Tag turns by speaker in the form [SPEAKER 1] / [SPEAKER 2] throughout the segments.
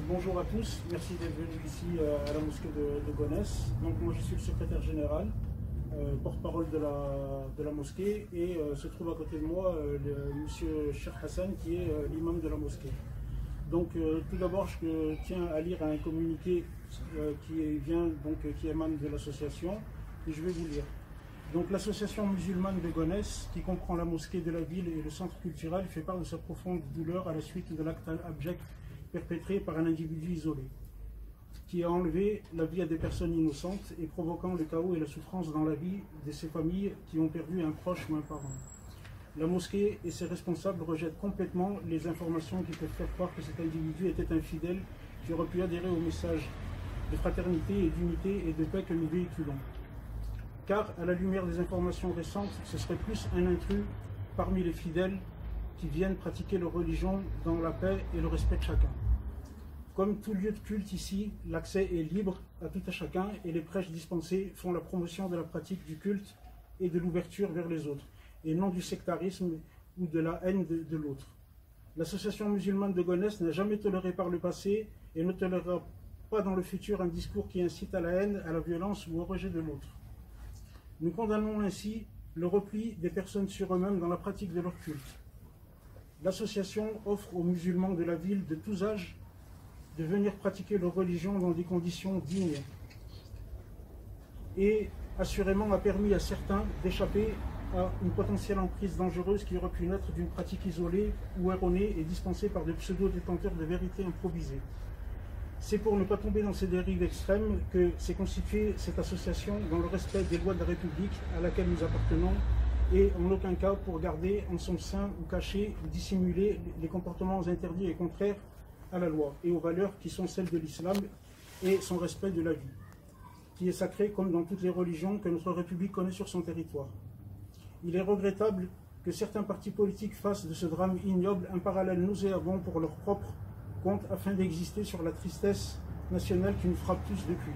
[SPEAKER 1] Bonjour à tous, merci d'être venus ici à la mosquée de Gonesse. Donc moi je suis le secrétaire général, porte-parole de la mosquée, et se trouve à côté de moi monsieur Cheikh Hassan qui est l'imam de la mosquée. Donc tout d'abord je tiens à lire un communiqué qui émane de l'association, et je vais vous lire. Donc l'association musulmane de Gonesse, qui comprend la mosquée de la ville et le centre culturel, fait part de sa profonde douleur à la suite de l'acte abject perpétré par un individu isolé, qui a enlevé la vie à des personnes innocentes et provoquant le chaos et la souffrance dans la vie de ces familles qui ont perdu un proche ou un parent. La mosquée et ses responsables rejettent complètement les informations qui peuvent faire croire que cet individu était infidèle, qui aurait pu adhérer au message de fraternité et d'unité et de paix que nous véhiculons. Car, à la lumière des informations récentes, ce serait plus un intrus parmi les fidèles qui viennent pratiquer leur religion dans la paix et le respect de chacun. Comme tout lieu de culte ici, l'accès est libre à tout à chacun et les prêches dispensés font la promotion de la pratique du culte et de l'ouverture vers les autres, et non du sectarisme ou de la haine de l'autre. L'association musulmane de Gonesse n'a jamais toléré par le passé et ne tolérera pas dans le futur un discours qui incite à la haine, à la violence ou au rejet de l'autre. Nous condamnons ainsi le repli des personnes sur eux-mêmes dans la pratique de leur culte. L'association offre aux musulmans de la ville de tous âges de venir pratiquer leur religion dans des conditions dignes et assurément a permis à certains d'échapper à une potentielle emprise dangereuse qui aurait pu naître d'une pratique isolée ou erronée et dispensée par des pseudo-détenteurs de vérités improvisées. C'est pour ne pas tomber dans ces dérives extrêmes que s'est constituée cette association dans le respect des lois de la République à laquelle nous appartenons, et en aucun cas pour garder en son sein ou cacher ou dissimuler les comportements interdits et contraires à la loi et aux valeurs qui sont celles de l'islam et son respect de la vie, qui est sacré comme dans toutes les religions que notre République connaît sur son territoire. Il est regrettable que certains partis politiques fassent de ce drame ignoble un parallèle nauséabond pour leur propre compte afin d'exister sur la tristesse nationale qui nous frappe tous depuis.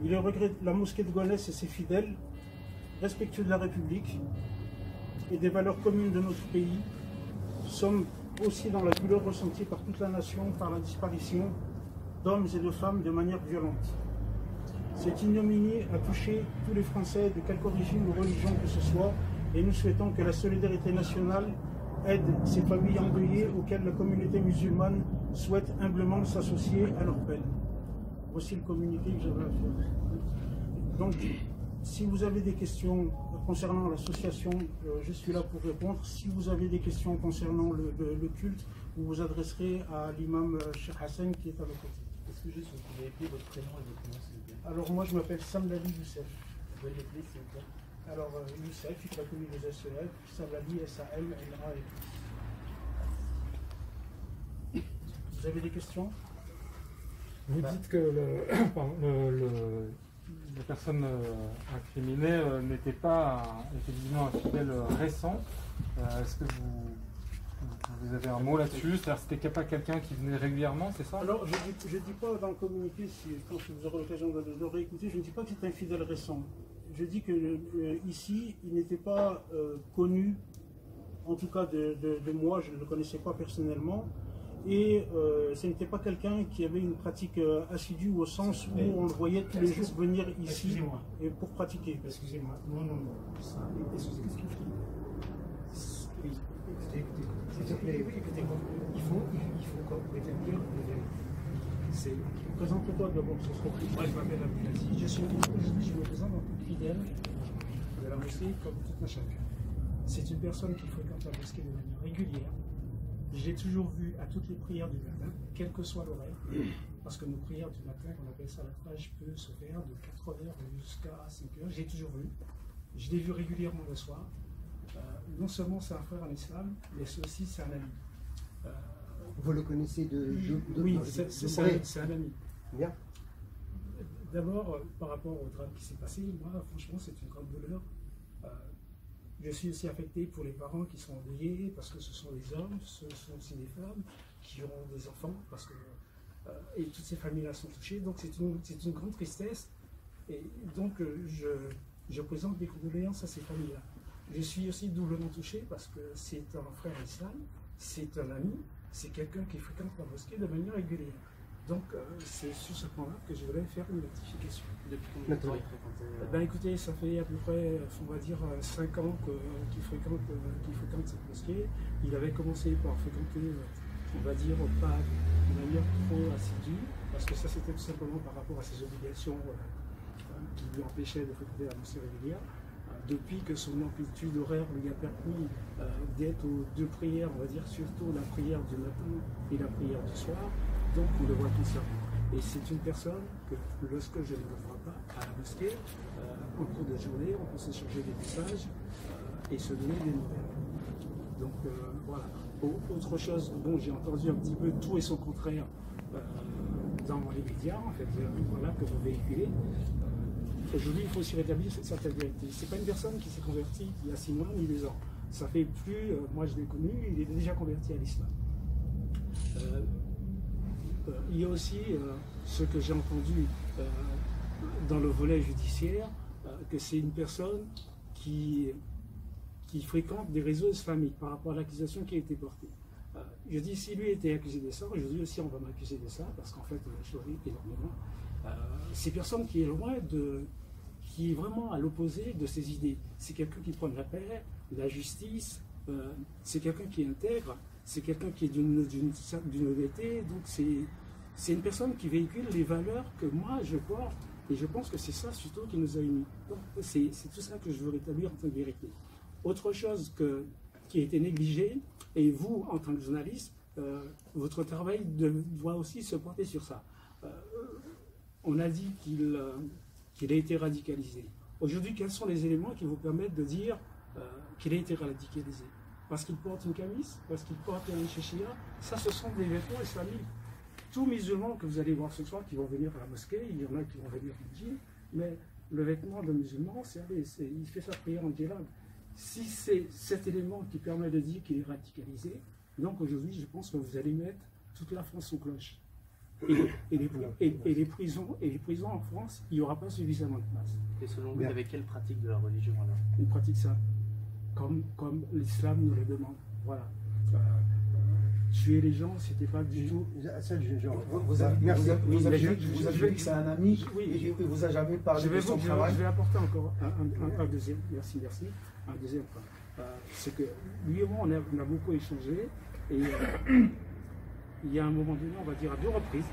[SPEAKER 1] Il est regretté la mosquée de Gonesse et ses fidèles, respectueux de la République et des valeurs communes de notre pays, sommes aussi dans la douleur ressentie par toute la nation par la disparition d'hommes et de femmes de manière violente. Cette ignominie a touché tous les Français de quelque origine ou religion que ce soit, et nous souhaitons que la solidarité nationale aide ces familles endeuillées auxquelles la communauté musulmane souhaite humblement s'associer à leur peine. Voici le communiqué que j'avais à faire. Donc, si vous avez des questions concernant l'association, je suis là pour répondre. Si vous avez des questions concernant le culte, vous vous adresserez à l'imam Cheikh Hassan qui est à vos côtés.
[SPEAKER 2] Est-ce que juste vous pouvez appeler votre prénom et votre nom, s'il vous plaît?
[SPEAKER 1] Alors moi je m'appelle Samlali Youssef.
[SPEAKER 2] Vous pouvez l'appeler, s'il vous plaît?
[SPEAKER 1] Alors Youssef, il a connu les SEF, Samlali, S-A-M-L-A. Vous avez des questions?
[SPEAKER 3] Vous dites que la personne incriminée n'était pas effectivement un fidèle récent. Est-ce que vous avez un mot là-dessus? C'est-à-dire c'était pas quelqu'un qui venait régulièrement, c'est ça?
[SPEAKER 1] Alors je dis pas dans le communiqué, quand vous aurez l'occasion de le réécouter, je ne dis pas que c'est un fidèle récent. Je dis que ici, il n'était pas connu, en tout cas de moi, je ne le connaissais pas personnellement. Et ce n'était pas quelqu'un qui avait une pratique assidue au sens où on le voyait tous les jours venir ici et pour pratiquer.
[SPEAKER 2] Excusez-moi, non. Excusez-moi, qu'est-ce qu'il fait? Oui, s'il te plaît, écoutez-moi. Il faut rétablir le vérité.
[SPEAKER 1] Présente-toi d'abord, ce serait plus.
[SPEAKER 2] Moi, je m'appelle Abdelaziz. Je me présente en tant que fidèle de la mosquée comme tout un chacun. C'est une personne qui fréquente la mosquée de manière régulière. J'ai toujours vu à toutes les prières du matin, quelle que soit l'horaire, parce que nos prières du matin, on appelle ça la plage, peut se faire de 4h jusqu'à 5h. J'ai toujours vu. Je l'ai vu régulièrement le soir. Non seulement c'est un frère en islam, mais aussi c'est un ami.
[SPEAKER 4] Vous le connaissez de
[SPEAKER 2] oui, c'est un ami.
[SPEAKER 4] Bien.
[SPEAKER 2] D'abord, par rapport au drame qui s'est passé, moi, franchement, c'est une grande douleur. Je suis aussi affecté pour les parents qui sont endeuillés, parce que ce sont des hommes, ce sont aussi des femmes qui ont des enfants, parce que et toutes ces familles-là sont touchées. Donc c'est une grande tristesse. Et donc je présente des condoléances à ces familles-là. Je suis aussi doublement touché parce que c'est un frère islam, c'est un ami, c'est quelqu'un qui fréquente la mosquée de manière régulière. Donc c'est sur ce point-là que je voudrais faire une rectification.
[SPEAKER 5] Depuis combien de temps il fréquentait
[SPEAKER 2] Ben écoutez, ça fait à peu près, on va dire, 5 ans qu'il fréquente cette mosquée. Il avait commencé par fréquenter, on va dire, pas de manière trop assidue, parce que ça c'était tout simplement par rapport à ses obligations qui lui empêchaient de fréquenter la mosquée régulière. Depuis que son amplitude horaire lui a permis d'être aux 2 prières, on va dire surtout la prière du matin et la prière du soir, donc on le voit tout ça. Et c'est une personne que lorsque je ne le vois pas à la mosquée, en cours de journée, on peut s'échanger des messages et se donner des nouvelles. Donc voilà. Autre chose, bon, j'ai entendu un petit peu tout et son contraire dans les médias, en fait, voilà, que vous véhiculez. Aujourd'hui, il faut aussi rétablir cette certaine vérité. Ce n'est pas une personne qui s'est convertie il y a 6 mois ni 2 ans. Ça fait plus, moi je l'ai connu, il est déjà converti à l'islam. Il y a aussi ce que j'ai entendu dans le volet judiciaire, que c'est une personne qui fréquente des réseaux islamiques par rapport à l'accusation qui a été portée. Je dis, si lui était accusé de ça, aujourd'hui aussi on va m'accuser de ça, parce qu'en fait, je ris énormément. C'est personne qui est loin qui est vraiment à l'opposé de ses idées. C'est quelqu'un qui prend la paix, la justice, c'est quelqu'un qui est intègre, c'est quelqu'un qui est d'une honnêteté, donc c'est une personne qui véhicule les valeurs que moi je porte, et je pense que c'est ça surtout qui nous a unis. Donc c'est tout ça que je veux rétablir en tant que vérité. Autre chose qui a été négligée, et vous en tant que journaliste, votre travail doit aussi se porter sur ça. On a dit qu'il a été radicalisé. Aujourd'hui, quels sont les éléments qui vous permettent de dire qu'il a été radicalisé? Parce qu'il porte une camise? Parce qu'il porte un chéchia? Ça, ce sont des vêtements islamiques. Tous musulmans que vous allez voir ce soir qui vont venir à la mosquée, il y en a qui vont venir en djinn, mais le vêtement de musulman, il fait sa prière en djellab. Si c'est cet élément qui permet de dire qu'il est radicalisé, donc aujourd'hui, je pense que vous allez mettre toute la France sous cloche. Et les prisons en France, il n'y aura pas suffisamment de place.
[SPEAKER 5] Et selon vous, avec quelle pratique de la religion alors?
[SPEAKER 2] Une pratique simple, comme l'islam nous le demande. Voilà. Tuer les gens, c'était pas du tout.
[SPEAKER 4] Vous avez dit que c'est un ami,
[SPEAKER 2] oui,
[SPEAKER 4] et vous a jamais parlé de son travail.
[SPEAKER 2] Je vais apporter encore un deuxième, merci. Un deuxième point. C'est que lui et moi, on a beaucoup échangé, et il y a un moment donné, on va dire à 2 reprises,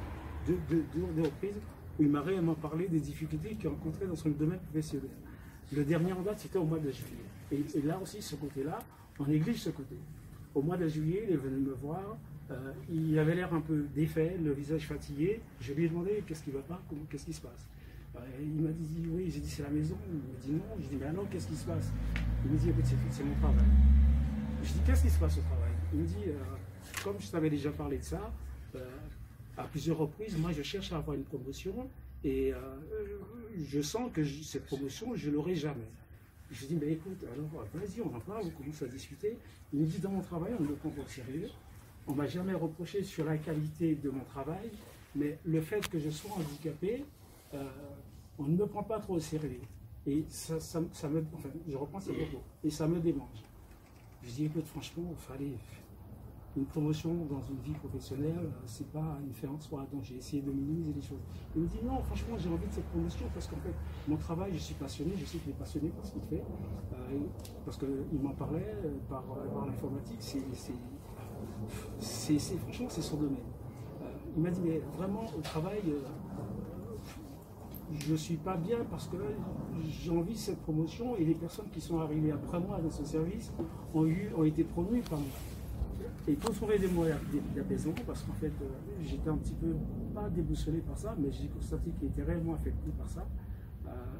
[SPEAKER 2] deux reprises, où il m'a réellement parlé des difficultés qu'il rencontrait dans son domaine professionnel. Le dernier en date, c'était au mois de juillet. Et là aussi, ce côté-là, on néglige ce côté. Au mois de juillet, il est venu me voir, il avait l'air un peu défait, le visage fatigué. Je lui ai demandé qu'est-ce qui ne va pas, qu'est-ce qui se passe. Il m'a dit oui, j'ai dit c'est la maison. Il m'a dit non, j'ai dit mais alors qu'est-ce qui se passe? Il me dit écoute, c'est mon travail. Je dis qu'est-ce qui se passe au travail? Il me dit comme je t'avais déjà parlé de ça, à plusieurs reprises, moi je cherche à avoir une promotion et je sens que cette promotion, je ne l'aurai jamais. Je lui dis, mais écoute, alors vas-y, on en parle, on commence à discuter. Il me dit, dans mon travail, on ne me prend pas au sérieux. On ne m'a jamais reproché sur la qualité de mon travail, mais le fait que je sois handicapé, on ne me prend pas trop au sérieux. Et ça me, enfin, je reprends ces propos, et ça me démange. Je dis, écoute, franchement, il fallait une promotion dans une vie professionnelle, c'est pas une fin en soi, donc j'ai essayé de minimiser les choses. Il me dit, non, franchement, j'ai envie de cette promotion parce qu'en fait, mon travail, je suis passionné, je sais qu'il est passionné par ce qu'il fait, parce qu'il m'en parlait par l'informatique, franchement, c'est son domaine. Il m'a dit, mais vraiment, au travail, je ne suis pas bien parce que j'ai envie de cette promotion et les personnes qui sont arrivées après moi dans ce service ont été promues par moi. Et pour trouver des moyens d'apaisement, parce qu'en fait, j'étais un petit peu, pas déboussolé par ça, mais j'ai constaté qu'il était réellement affecté par ça.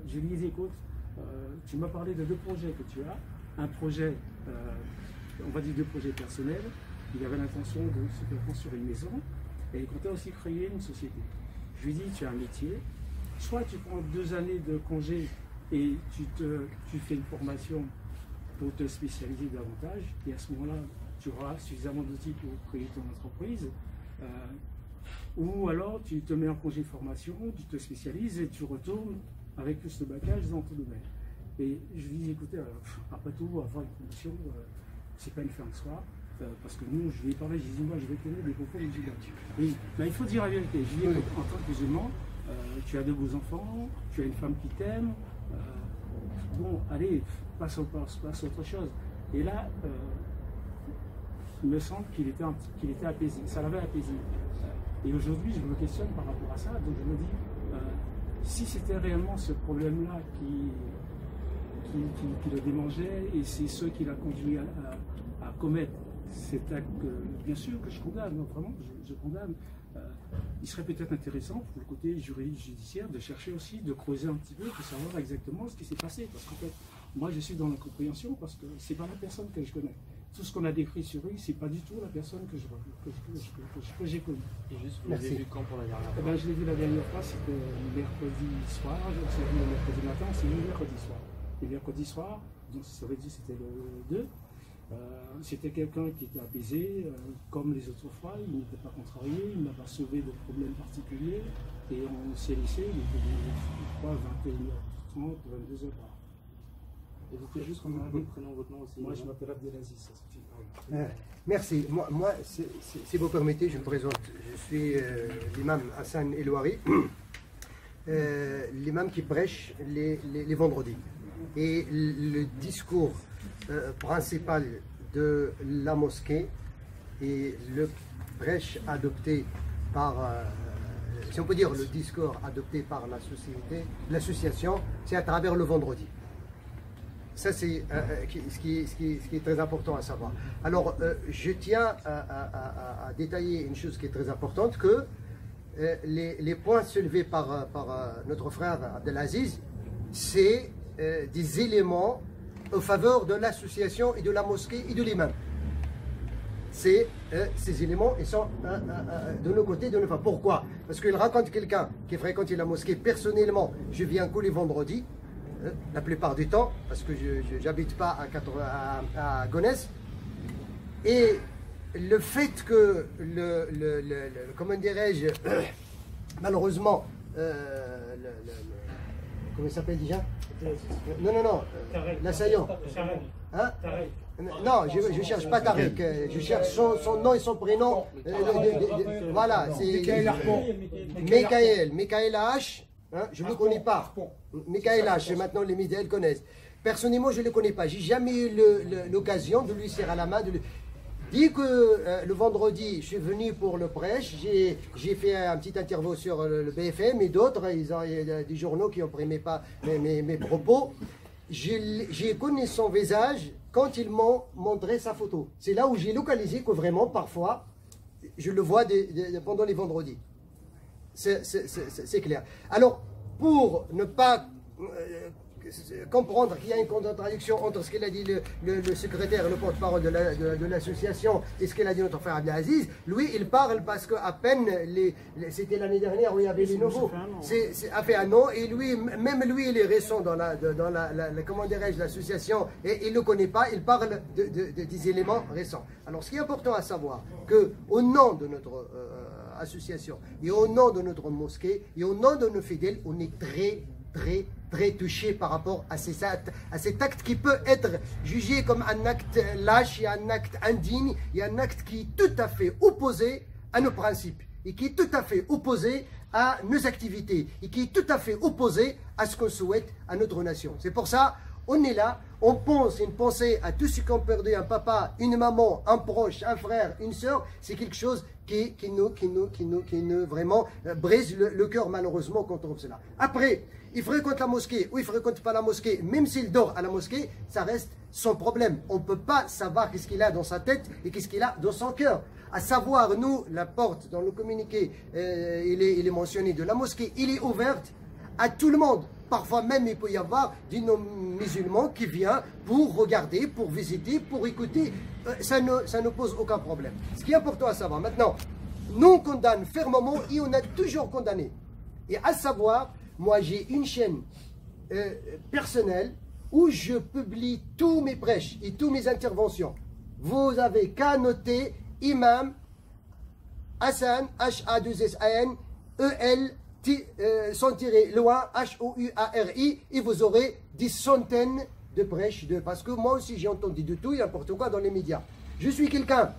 [SPEAKER 2] Je lui ai dit, écoute, tu m'as parlé de 2 projets que tu as. Un projet, on va dire 2 projets personnels. Il avait l'intention de se faire construire une maison et il comptait aussi créer une société. Je lui ai dit, tu as un métier, soit tu prends 2 années de congé et tu fais une formation pour te spécialiser davantage, et à ce moment-là, tu auras suffisamment d'outils pour créer ton entreprise, ou alors tu te mets en congé de formation, tu te spécialises et tu retournes avec plus de bagage dans ton domaine. Et je lui dis, écoutez, après tout, avoir une promotion, c'est pas une fin en soi. parce que nous, je lui ai parlé, je lui ai dit, moi je vais tenir des propos musulmans. Et il faut dire la vérité, je lui ai dit, en tant que musulman, tu as de beaux enfants, tu as une femme qui t'aime, bon, allez, passe autre chose. Et là, il me semble qu'il était apaisé, ça l'avait apaisé. Et aujourd'hui, je me questionne par rapport à ça, donc je me dis, si c'était réellement ce problème-là qui le démangeait, et c'est ce qui l'a conduit à commettre cet acte, bien sûr que je condamne, non, vraiment, je condamne. Il serait peut-être intéressant pour le côté judiciaire de chercher aussi, de creuser un petit peu pour savoir exactement ce qui s'est passé. Parce qu'en fait, moi je suis dans l'incompréhension parce que c'est pas la personne que je connais. Tout ce qu'on a décrit sur lui, c'est pas du tout la personne que j'ai connue.
[SPEAKER 5] Et juste, vous l'avez vu quand pour la dernière fois?
[SPEAKER 2] Je l'ai vu la dernière fois, c'était mercredi soir, on s'est vu le mercredi matin, on s'est vu le mercredi soir. Et mercredi soir, donc ça veut dire c'était le 2, c'était quelqu'un qui était apaisé, comme les autres fois, il n'était pas contrarié, il n'a pas sauvé de problème particulier, et on s'est laissé, il était, je crois, 21h30, 22h. Et vous pouvez juste remarquer le prénom, votre nom aussi? Moi, je m'appelle Abdelaziz, ça suffit.
[SPEAKER 4] Merci. Moi si vous permettez, je me présente. Je suis l'imam Hassan Elouari, l'imam qui prêche les vendredis. Et le discours principal de la mosquée et le prêche adopté par, si on peut dire le discours adopté par la société, l'association, c'est à travers le vendredi. Ça, c'est ce qui est très important à savoir. Alors, je tiens à détailler une chose qui est très importante, que les points soulevés par notre frère Abdelaziz, c'est des éléments en faveur de l'association et de la mosquée et de l'imam. Ces éléments, ils sont de nos côtés, de nos femmes. Pourquoi? Parce qu'il raconte quelqu'un qui fréquente la mosquée. Personnellement, je viens que les vendredis, la plupart du temps, parce que je n'habite pas à Gonesse. Et le fait que, comment dirais-je, malheureusement, comment il s'appelle déjà? Non, l'assaillant. Hein? Non, je ne cherche pas Tariq, je cherche son nom et son prénom. Voilà, c'est Michael H. Hein, je ne le connais pas. Michael H, maintenant les médias le connaissent. Personnellement, je ne le connais pas. J'ai jamais eu l'occasion de lui serrer la main. Dès que le vendredi, je suis venu pour le prêche, j'ai fait un petit interview sur le BFM et d'autres, il y a des journaux qui ont pris mes propos. J'ai connu son visage quand ils m'ont montré sa photo. C'est là où j'ai localisé que vraiment, parfois, je le vois pendant les vendredis. C'est clair. Alors, pour ne pas comprendre qu'il y a une contradiction entre ce qu'il a dit le secrétaire, le porte-parole de l'association et ce qu'il a dit notre frère Abdelaziz, lui, il parle parce qu'à peine, c'était l'année dernière où il y avait les nouveaux, ça fait un an, et lui, même lui, il est récent dans comment dirais-je, l'association, et il ne le connaît pas, il parle des éléments récents. Alors, ce qui est important à savoir, qu'au nom de notre association, et au nom de notre mosquée, et au nom de nos fidèles, on est très touché par rapport à cet acte qui peut être jugé comme un acte lâche, et un acte indigne, et un acte qui est tout à fait opposé à nos principes, et qui est tout à fait opposé à nos activités, et qui est tout à fait opposé à ce qu'on souhaite à notre nation. C'est pour ça, on est là, on pense une pensée à tous ceux qui ont perdu un papa, une maman, un proche, un frère, une soeur. C'est quelque chose qui nous vraiment brise le cœur malheureusement quand on trouve cela. Après, il fréquente la mosquée ou il ne fréquente pas la mosquée, même s'il dort à la mosquée, ça reste son problème. On ne peut pas savoir qu'est-ce qu'il a dans sa tête et qu'est-ce qu'il a dans son cœur. À savoir, nous, la porte dans le communiqué, il est mentionné de la mosquée, il est ouverte à tout le monde. Parfois même, il peut y avoir des non-musulmans qui viennent pour regarder, pour visiter, pour écouter. Ça ne pose aucun problème. Ce qui est important à savoir, maintenant, nous on condamne fermement et on a toujours condamné. Et à savoir, moi j'ai une chaîne personnelle où je publie tous mes prêches et toutes mes interventions. Vous avez qu'à noter Imam Hassan, H-A-2-S-A-N, E-L, sans tirer loin, H-O-U-A-R-I, et vous aurez des centaines de prêches, parce que moi aussi j'ai entendu de tout et n'importe quoi dans les médias. Je suis quelqu'un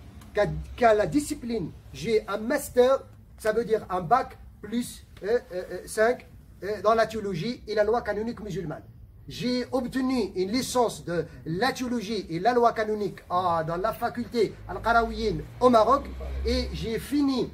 [SPEAKER 4] qui a la discipline. J'ai un master, ça veut dire un bac plus 5 dans la théologie et la loi canonique musulmane. J'ai obtenu une licence de la théologie et la loi canonique dans la faculté Al-Qarawiyyin au Maroc et j'ai fini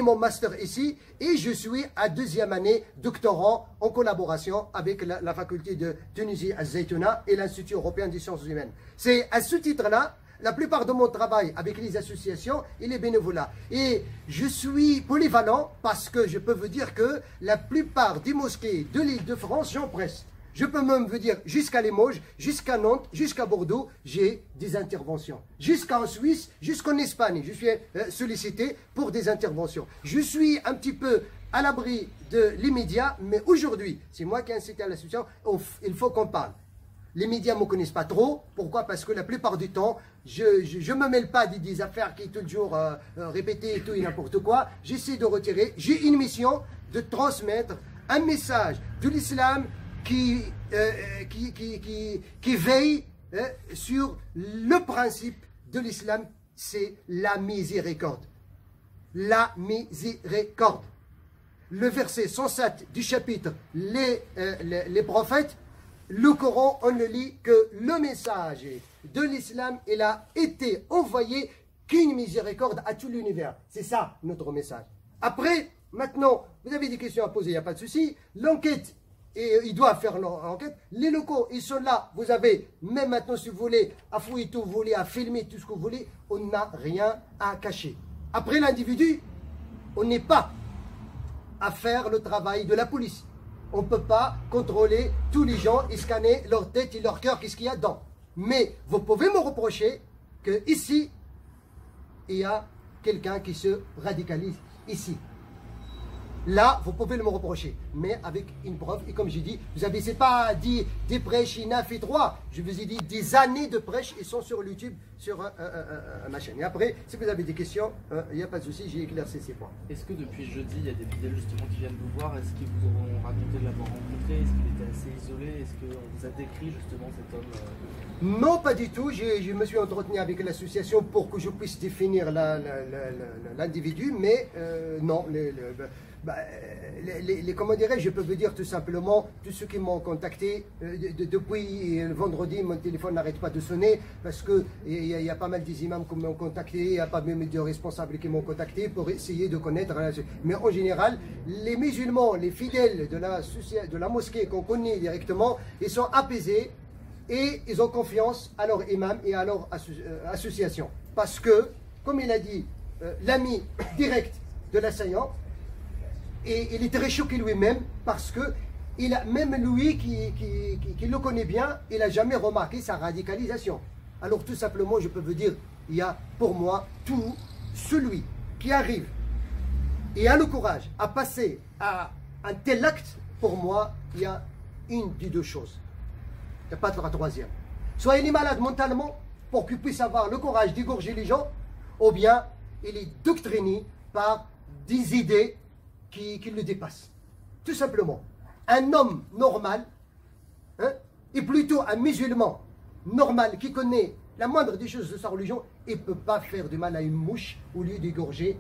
[SPEAKER 4] mon master ici et je suis à 2e année doctorant en collaboration avec la faculté de Tunisie à Zaytouna et l'Institut européen des sciences humaines. C'est à ce titre-là, la plupart de mon travail avec les associations et les bénévolats. Et je suis polyvalent parce que je peux vous dire que la plupart des mosquées de l'Île-de-France, j'en presse. Je peux même vous dire jusqu'à Limoges, jusqu'à Nantes, jusqu'à Bordeaux, j'ai des interventions. Jusqu'en Suisse, jusqu'en Espagne, je suis sollicité pour des interventions. Je suis un petit peu à l'abri de l'immédiat, mais aujourd'hui, c'est moi qui ai incité à l'association, il faut qu'on parle. Les médias ne me connaissent pas trop. Pourquoi? Parce que la plupart du temps, je ne me mêle pas des affaires qui sont toujours répétées et tout et n'importe quoi. J'essaie de retirer. J'ai une mission de transmettre un message de l'islam qui veille sur le principe de l'islam, c'est la miséricorde. La miséricorde. Le verset 107 du chapitre les prophètes, le Coran, on ne lit que le message de l'islam, il a été envoyé qu'une miséricorde à tout l'univers. C'est ça notre message. Après, maintenant, vous avez des questions à poser, il n'y a pas de souci. L'enquête, et ils doivent faire l'enquête. Les locaux, ils sont là. Vous avez, même maintenant, si vous voulez, à fouiller tout, vous voulez, à filmer tout ce que vous voulez, on n'a rien à cacher. Après l'individu, on n'est pas à faire le travail de la police. On ne peut pas contrôler tous les gens et scanner leur tête et leur cœur, qu'est-ce qu'il y a dedans. Mais vous pouvez me reprocher que ici, il y a quelqu'un qui se radicalise ici. Là, vous pouvez me reprocher, mais avec une preuve. Et comme j'ai dit, vous avez, c'est pas dit des prêches, il a fait 3. Je vous ai dit des années de prêches, ils sont sur YouTube, sur ma chaîne. Et après, si vous avez des questions, il n'y a pas de souci, j'ai éclairci ces points.
[SPEAKER 5] Est-ce que depuis jeudi, il y a des fidèles justement qui viennent vous voir? Est-ce qu'ils vous ont raconté de l'avoir rencontré? Est-ce qu'il était assez isolé? Est-ce qu'on vous a décrit justement cet homme
[SPEAKER 4] Non, pas du tout. Je me suis entretenu avec l'association pour que je puisse définir l'individu, mais non. Comment dirais-je, je peux vous dire tout simplement, tous ceux qui m'ont contacté, depuis vendredi, mon téléphone n'arrête pas de sonner, parce qu'il y a pas mal des imams qui m'ont contacté, il y a pas mal de responsables qui m'ont contacté pour essayer de connaître. Mais en général, les musulmans, les fidèles de la mosquée qu'on connaît directement, ils sont apaisés et ils ont confiance à leur imam et à leur association. Parce que, comme il a dit, l'ami direct de l'assaillant, et il est très choqué lui-même parce que même lui qui le connaît bien, il n'a jamais remarqué sa radicalisation. Alors tout simplement, je peux vous dire, il y a pour moi tout celui qui arrive et a le courage à passer à un tel acte, pour moi, il y a une des deux choses. Il n'y a pas de la troisième. Soit il est malade mentalement pour qu'il puisse avoir le courage d'égorger les gens, ou bien il est doctriné par des idées qui le dépasse. Tout simplement. Un homme normal, et plutôt un musulman normal qui connaît la moindre des choses de sa religion, il ne peut pas faire du mal à une mouche au lieu d'égorger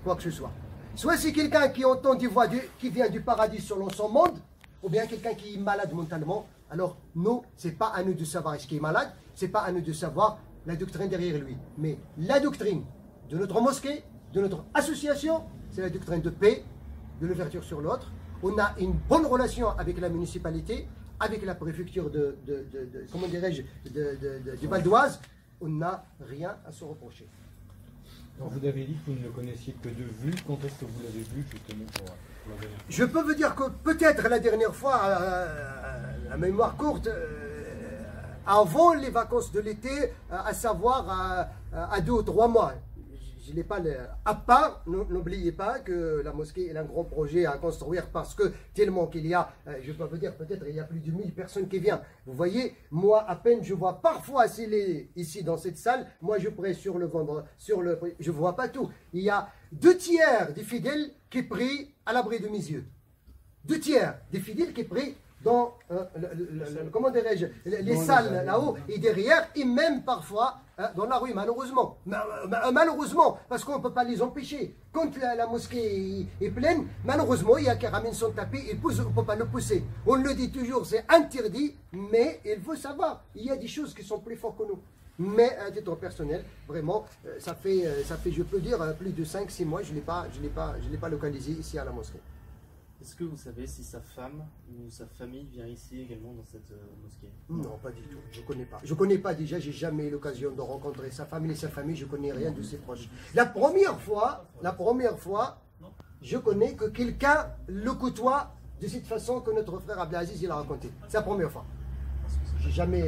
[SPEAKER 4] quoi que ce soit. Soit c'est quelqu'un qui entend des voix qui vient du paradis selon son monde, ou bien quelqu'un qui est malade mentalement. Alors nous, ce n'est pas à nous de savoir est-ce qu'il est malade, ce n'est pas à nous de savoir la doctrine derrière lui. Mais la doctrine de notre mosquée, de notre association, c'est la doctrine de paix, de l'ouverture sur l'autre. On a une bonne relation avec la municipalité, avec la préfecture comment dirais-je, du Val d'Oise. On n'a rien à se reprocher.
[SPEAKER 6] Alors vous avez dit que vous ne le connaissiez que de vue. Quand est-ce que vous l'avez vu justement pour la dernière fois?
[SPEAKER 4] Je peux vous dire que peut-être la dernière fois, à mémoire courte, avant les vacances de l'été, à savoir à 2 ou 3 mois. Je n'ai pas à part, n'oubliez pas que la mosquée est un grand projet à construire parce que tellement qu'il y a, je peux vous dire peut-être il y a plus de 1000 personnes qui viennent. Vous voyez, moi à peine je vois parfois s'il est ici dans cette salle, moi je prie sur le ventre, je ne vois pas tout. Il y a 2 tiers des fidèles qui prient à l'abri de mes yeux. 2 tiers des fidèles qui prient dans, comment dirais-je, les salles là-haut et derrière, et même parfois dans la rue, malheureusement. Malheureusement, parce qu'on ne peut pas les empêcher. Quand la mosquée est pleine, malheureusement, il y a qui ramène son tapis, on ne peut pas le pousser. On le dit toujours, c'est interdit, mais il faut savoir, il y a des choses qui sont plus fortes que nous. Mais à titre personnel, vraiment, ça fait, je peux dire, plus de 5-6 mois, je ne l'ai pas localisé ici à la mosquée.
[SPEAKER 5] Est-ce que vous savez si sa femme ou sa famille vient ici également dans cette mosquée?
[SPEAKER 4] Non, pas du tout. Je ne connais pas. Je ne connais pas déjà, j'ai jamais eu l'occasion de rencontrer sa famille et sa famille, je ne connais rien de ses proches. La première fois, je connais que quelqu'un le côtoie de cette façon que notre frère Abdelaziz il a raconté. C'est la première fois. J'ai jamais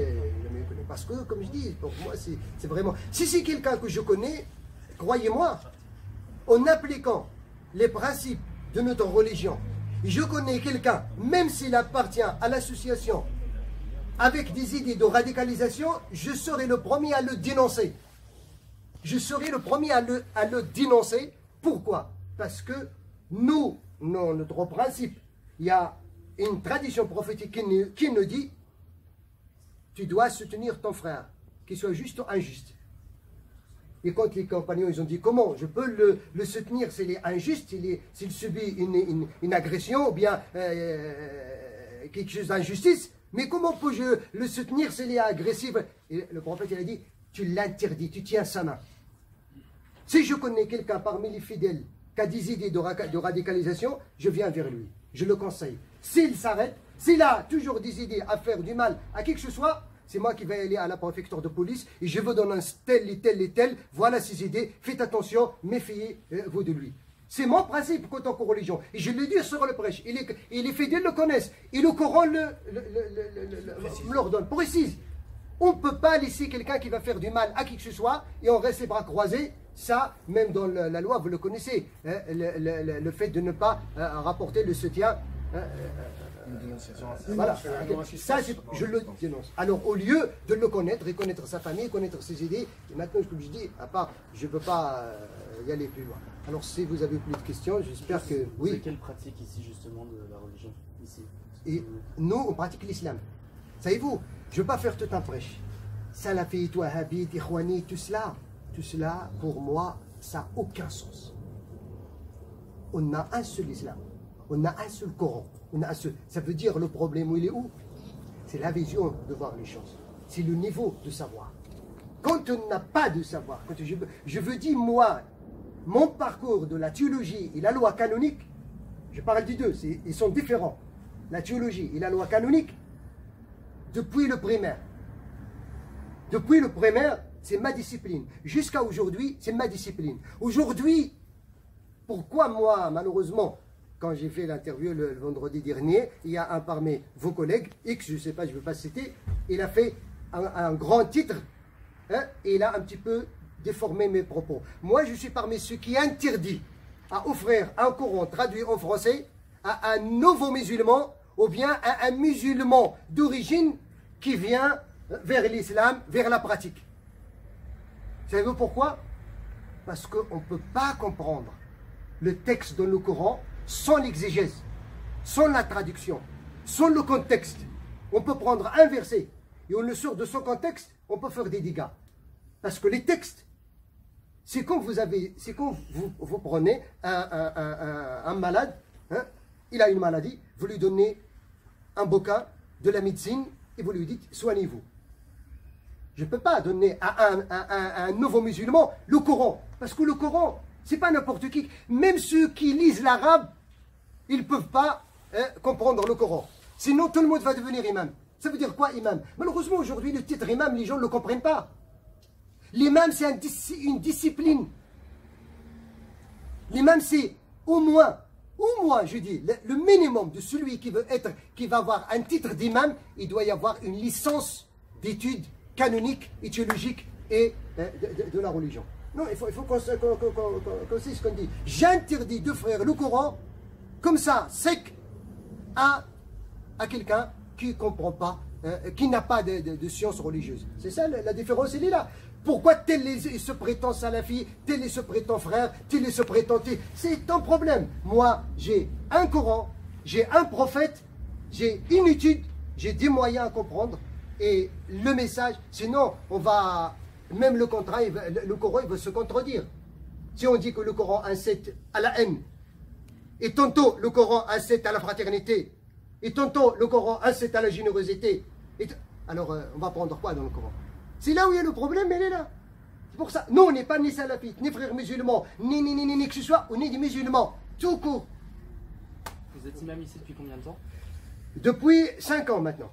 [SPEAKER 4] connu. Parce que, comme je dis, pour moi, c'est vraiment... Si c'est quelqu'un que je connais, croyez-moi, en appliquant les principes de notre religion, je connais quelqu'un, même s'il appartient à l'association, avec des idées de radicalisation, je serai le premier à le dénoncer. Je serai le premier à le dénoncer. Pourquoi? Parce que nous, notre principe, il y a une tradition prophétique qui nous dit tu dois soutenir ton frère, qu'il soit juste ou injuste. Et quand les compagnons ils ont dit comment je peux le soutenir s'il est injuste, s'il subit une agression ou bien quelque chose d'injustice, mais comment peux-je le soutenir s'il est agressif? Et le prophète il a dit tu l'interdis, tu tiens sa main. Si je connais quelqu'un parmi les fidèles qui a des idées de radicalisation, je viens vers lui, je le conseille. S'il s'arrête, s'il a toujours des idées à faire du mal à qui que ce soit, c'est moi qui vais aller à la préfecture de police et je vous donne un tel et tel et tel, voilà ses idées, faites attention, méfiez-vous de lui. C'est mon principe quant aux religions. Et je le dis sur le prêche, et les fidèles le connaissent, et le Coran leur donne, précise. On ne peut pas laisser quelqu'un qui va faire du mal à qui que ce soit et on reste les bras croisés. Ça, même dans la loi, vous le connaissez, le fait de ne pas rapporter le soutien. Voilà, ça je le dénonce. Alors au lieu de le connaître et connaître sa famille, connaître ses idées, et maintenant comme je dis, à part, je ne peux pas y aller plus loin. Alors si vous avez plus de questions, j'espère que oui.
[SPEAKER 5] C'est quelle pratique ici justement de la religion ici?
[SPEAKER 4] Et nous on pratique l'islam. Savez-vous, je ne veux pas faire tout un prêche. Salafite, wahhabite, ikhwani, tout cela pour moi ça n'a aucun sens. On a un seul islam, on a un seul Coran. Ça veut dire le problème où il est où? C'est la vision de voir les choses. C'est le niveau de savoir. Quand on n'a pas de savoir, quand je veux dire moi, mon parcours de la théologie et la loi canonique, je parle des deux, ils sont différents. La théologie et la loi canonique, depuis le primaire. Depuis le primaire, c'est ma discipline. Jusqu'à aujourd'hui, c'est ma discipline. Aujourd'hui, pourquoi moi, malheureusement, quand j'ai fait l'interview le vendredi dernier, il y a un parmi vos collègues, X, je ne sais pas, je ne veux pas citer, il a fait un grand titre, hein, et il a un petit peu déformé mes propos. Moi, je suis parmi ceux qui interdit à offrir un Coran traduit en français à un nouveau musulman, ou bien à un musulman d'origine qui vient vers l'islam, vers la pratique. Savez-vous pourquoi? Parce qu'on ne peut pas comprendre le texte dans le Coran sans l'exégèse, sans la traduction, sans le contexte. On peut prendre un verset et on le sort de son contexte, on peut faire des dégâts. Parce que les textes, c'est quand vous prenez un malade, hein, il a une maladie, vous lui donnez un bouquin de la médecine et vous lui dites soignez-vous. Je ne peux pas donner à un nouveau musulman le Coran, parce que le Coran, c'est pas n'importe qui. Même ceux qui lisent l'arabe, ils ne peuvent pas comprendre le Coran. Sinon, tout le monde va devenir imam. Ça veut dire quoi, imam? Malheureusement, aujourd'hui, le titre imam, les gens ne le comprennent pas. L'imam, c'est une discipline. L'imam, c'est au moins, je dis, le minimum de celui qui va avoir un titre d'imam, il doit y avoir une licence d'études canoniques et théologiques et de la religion. Non, il faut qu'on sait ce qu'on dit. J'interdis d'offrir le Coran comme ça, sec, à quelqu'un qui ne comprend pas, qui n'a pas de science religieuse. C'est ça la différence, elle est là. Pourquoi tel se prétend salafi, tel se prétend frère, tel se prétend... C'est un problème. Moi, j'ai un Coran, j'ai un prophète, j'ai une étude, j'ai des moyens à comprendre et le message, sinon on va, même le contrat, le Coran il va se contredire. Si on dit que le Coran incite à la haine, et tantôt le Coran incite à la fraternité, et tantôt le Coran incite à la générosité, alors on va prendre quoi dans le Coran? C'est là où il y a le problème, elle est là. C'est pour ça, nous on n'est pas ni salafites, ni frères musulmans, ni que ce soit, on est des musulmans, tout court.
[SPEAKER 5] Vous êtes imam ici depuis combien de temps?
[SPEAKER 4] Depuis 5 ans maintenant.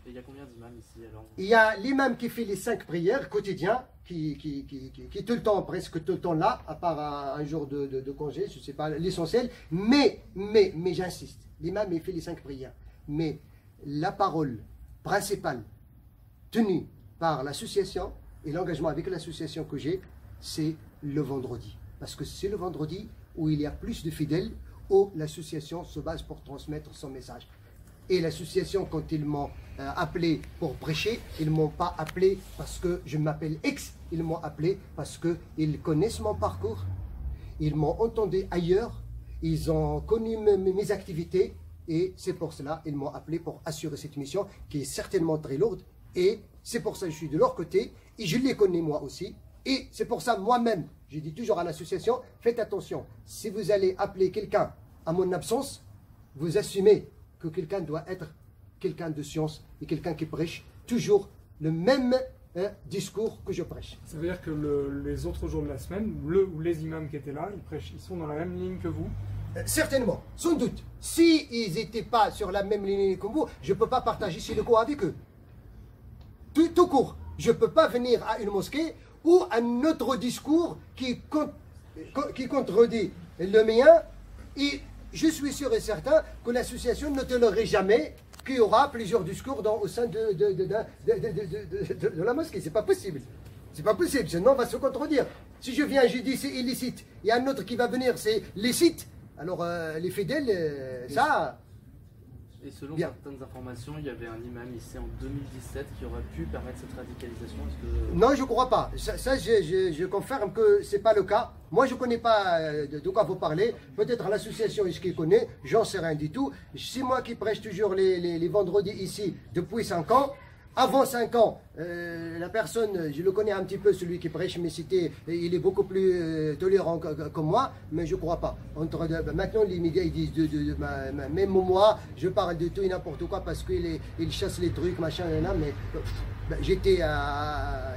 [SPEAKER 5] Et il y a combien d'imams ici alors?
[SPEAKER 4] Il y a l'imam qui fait les 5 prières quotidiens, qui est tout le temps, presque tout le temps là, à part un jour de congé, je ne sais pas, l'essentiel. Mais j'insiste, l'imam il fait les 5 prières. Mais la parole principale tenue par l'association et l'engagement avec l'association que j'ai, c'est le vendredi. Parce que c'est le vendredi où il y a plus de fidèles, où l'association se base pour transmettre son message. Et l'association, quand ils m'ont appelé pour prêcher, ils ne m'ont pas appelé parce que je m'appelle X, ils m'ont appelé parce qu'ils connaissent mon parcours, ils m'ont entendu ailleurs, ils ont connu mes activités, et c'est pour cela qu'ils m'ont appelé pour assurer cette mission qui est certainement très lourde, et c'est pour ça que je suis de leur côté, et je les connais moi aussi, et c'est pour ça moi-même, je dis toujours à l'association, faites attention, si vous allez appeler quelqu'un à mon absence, vous assumez que quelqu'un doit être quelqu'un de science et quelqu'un qui prêche toujours le même discours que je prêche.
[SPEAKER 3] Ça veut dire que les autres jours de la semaine, les imams qui étaient là, ils sont dans la même ligne que vous?
[SPEAKER 4] Certainement, sans doute. S'ils n'étaient pas sur la même ligne que vous, je ne peux pas partager ce cours avec eux. Tout court. Je ne peux pas venir à une mosquée ou un autre discours qui contredit le mien, et je suis sûr et certain que l'association ne tolérerait jamais qu'il y aura plusieurs discours au sein de la mosquée. C'est pas possible. C'est pas possible, sinon on va se contredire. Si je viens, je dis c'est illicite, il y a un autre qui va venir, c'est licite. Alors les fidèles, ça...
[SPEAKER 5] Et selon
[SPEAKER 4] bien.
[SPEAKER 5] certaines informations, il y avait un imam ici en 2017 qui aurait pu permettre cette radicalisation.
[SPEAKER 4] Non, je ne crois pas. Ça je confirme que ce n'est pas le cas. Moi, je ne connais pas de quoi vous parlez. Peut-être l'association est ce qu'il connaît. J'en sais rien du tout. C'est moi qui prêche toujours les vendredis ici depuis 5 ans. Avant 5 ans, la personne, je le connais un petit peu, celui qui prêche, mais il est beaucoup plus tolérant que moi, mais je ne crois pas. Maintenant, les médias ils disent, même moi, je parle de tout et n'importe quoi parce qu'ils chassent les trucs, machin, mais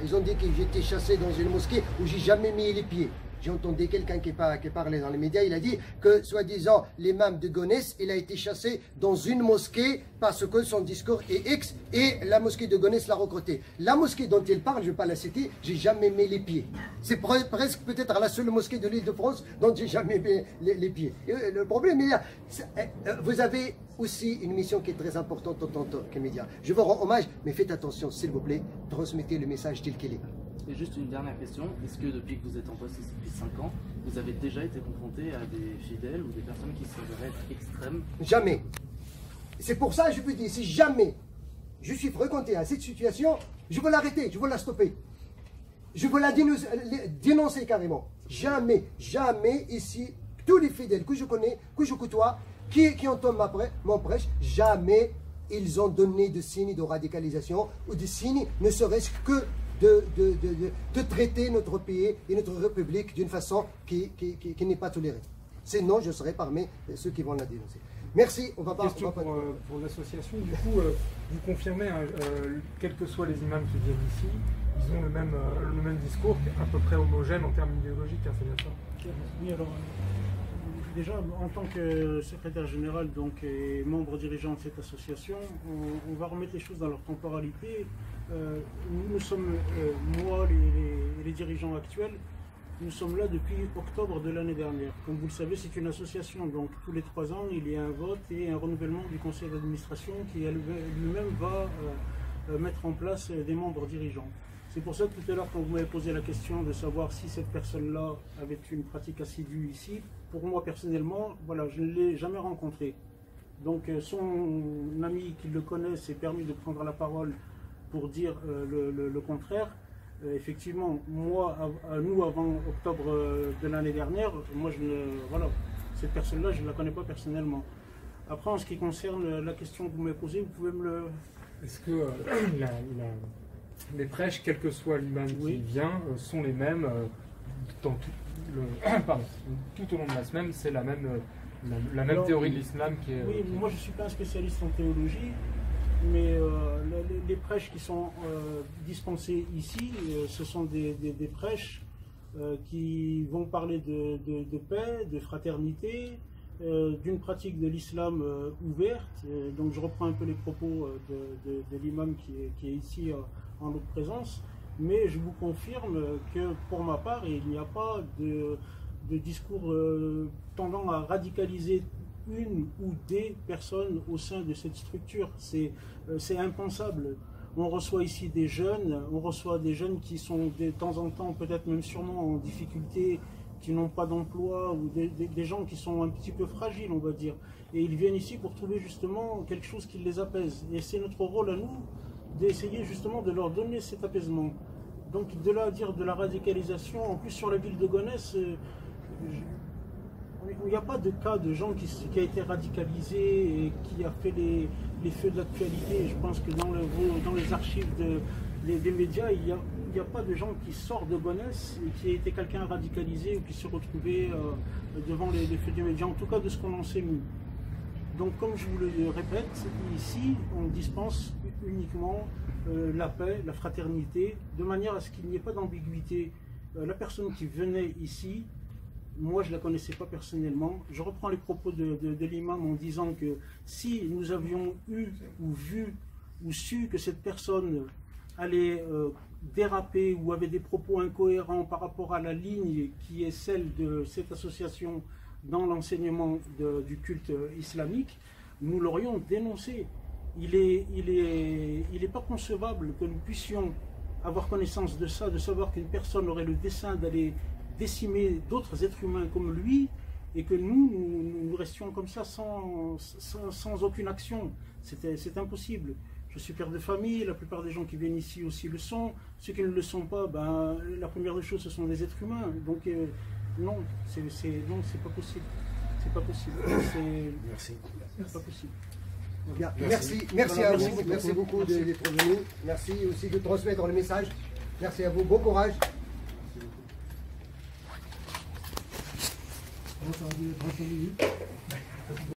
[SPEAKER 4] ils ont dit que j'étais chassé dans une mosquée où j'ai jamais mis les pieds. J'ai entendu quelqu'un qui parlait dans les médias, il a dit que, soi-disant, l'imam de Gonesse, il a été chassé dans une mosquée parce que son discours est X et la mosquée de Gonesse l'a recruté. La mosquée dont il parle, je ne vais pas la citer, j'ai jamais mis les pieds. C'est presque peut-être la seule mosquée de l'Île-de-France dont j'ai jamais mis les pieds. Et le problème, vous avez aussi une mission qui est très importante en tant que média. Je vous rends hommage, mais faites attention, s'il vous plaît, transmettez le message tel qu'il est.
[SPEAKER 5] Et juste une dernière question, est-ce que depuis que vous êtes en poste ici depuis 5 ans, vous avez déjà été confronté à des fidèles ou des personnes qui s'avèrent être extrêmes?
[SPEAKER 4] Jamais. C'est pour ça que je vous dis, si jamais je suis fréquenté à cette situation, je veux l'arrêter, je veux la stopper. Je veux la dénoncer carrément. Jamais, jamais ici, tous les fidèles que je connais, que je côtoie, qui entendent mon prêche, jamais ils ont donné de signes de radicalisation ou de signes, ne serait-ce que de traiter notre pays et notre République d'une façon qui n'est pas tolérée. Sinon, je serai parmi ceux qui vont la dénoncer. Merci. On va pas.
[SPEAKER 3] Question pour l'association. Du coup, vous confirmez, quels que soient les imams qui viennent ici, ils ont le même discours, à peu près homogène en termes idéologiques, hein, c'est bien ça?
[SPEAKER 1] Oui, alors, déjà, en tant que secrétaire général donc, et membre dirigeant de cette association, on va remettre les choses dans leur temporalité. Nous sommes, moi, les dirigeants actuels, nous sommes là depuis octobre de l'année dernière. Comme vous le savez, c'est une association, donc tous les 3 ans, il y a un vote et un renouvellement du conseil d'administration qui lui-même va mettre en place des membres dirigeants. C'est pour ça que tout à l'heure, quand vous m'avez posé la question de savoir si cette personne-là avait une pratique assidue ici, pour moi personnellement, voilà, je ne l'ai jamais rencontré. Donc son ami qui le connaît s'est permis de prendre la parole pour dire le contraire. Effectivement, nous avant octobre de l'année dernière, moi voilà, cette personne-là, je ne la connais pas personnellement. Après, en ce qui concerne la question que vous m'avez posée, vous pouvez me le...
[SPEAKER 3] Est-ce que les prêches, quel que soit l'imam qui vient, sont les mêmes dans tout au long de la semaine? C'est la même théorie de l'islam qui est...
[SPEAKER 1] Oui, moi je ne suis pas un spécialiste en théologie, mais les prêches qui sont dispensés ici, ce sont des prêches qui vont parler de paix, de fraternité, d'une pratique de l'islam ouverte. Donc je reprends un peu les propos de l'imam qui est ici en notre présence, mais je vous confirme que pour ma part, il n'y a pas de discours tendant à radicaliser une ou des personnes au sein de cette structure. C'est impensable. On reçoit ici des jeunes, qui sont de temps en temps, peut-être même sûrement en difficulté, qui n'ont pas d'emploi, ou des gens qui sont un petit peu fragiles, on va dire. Et ils viennent ici pour trouver justement quelque chose qui les apaise. Et c'est notre rôle à nous d'essayer justement de leur donner cet apaisement. Donc de là à dire de la radicalisation, en plus sur la ville de Gonesse, il n'y a pas de cas de gens qui a été radicalisé et qui a fait les feux de l'actualité. Je pense que dans les archives des médias, il n'y a pas de gens qui sortent de Gonesse et qui a été quelqu'un radicalisé ou qui se retrouvait devant les feux des médias, en tout cas de ce qu'on en sait nous. Donc comme je vous le répète, ici on dispense uniquement la paix, la fraternité, de manière à ce qu'il n'y ait pas d'ambiguïté. La personne qui venait ici, moi je ne la connaissais pas personnellement. Je reprends les propos de l'imam en disant que si nous avions eu ou vu ou su que cette personne allait déraper ou avait des propos incohérents par rapport à la ligne qui est celle de cette association dans l'enseignement du culte islamique, nous l'aurions dénoncé. Il est pas concevable que nous puissions avoir connaissance de ça, de savoir qu'une personne aurait le dessein d'aller décimer d'autres êtres humains comme lui, et que nous restions comme ça sans aucune action. C'est impossible. Je suis père de famille, la plupart des gens qui viennent ici aussi le sont. Ceux qui ne le sont pas, ben, la première des choses, ce sont des êtres humains. Donc non, c'est pas possible. C'est pas possible.
[SPEAKER 4] Merci.
[SPEAKER 1] C'est pas possible.
[SPEAKER 4] Bien. Merci à vous. Merci beaucoup d'être venu. Merci aussi de transmettre le message. Merci à vous. Bon courage.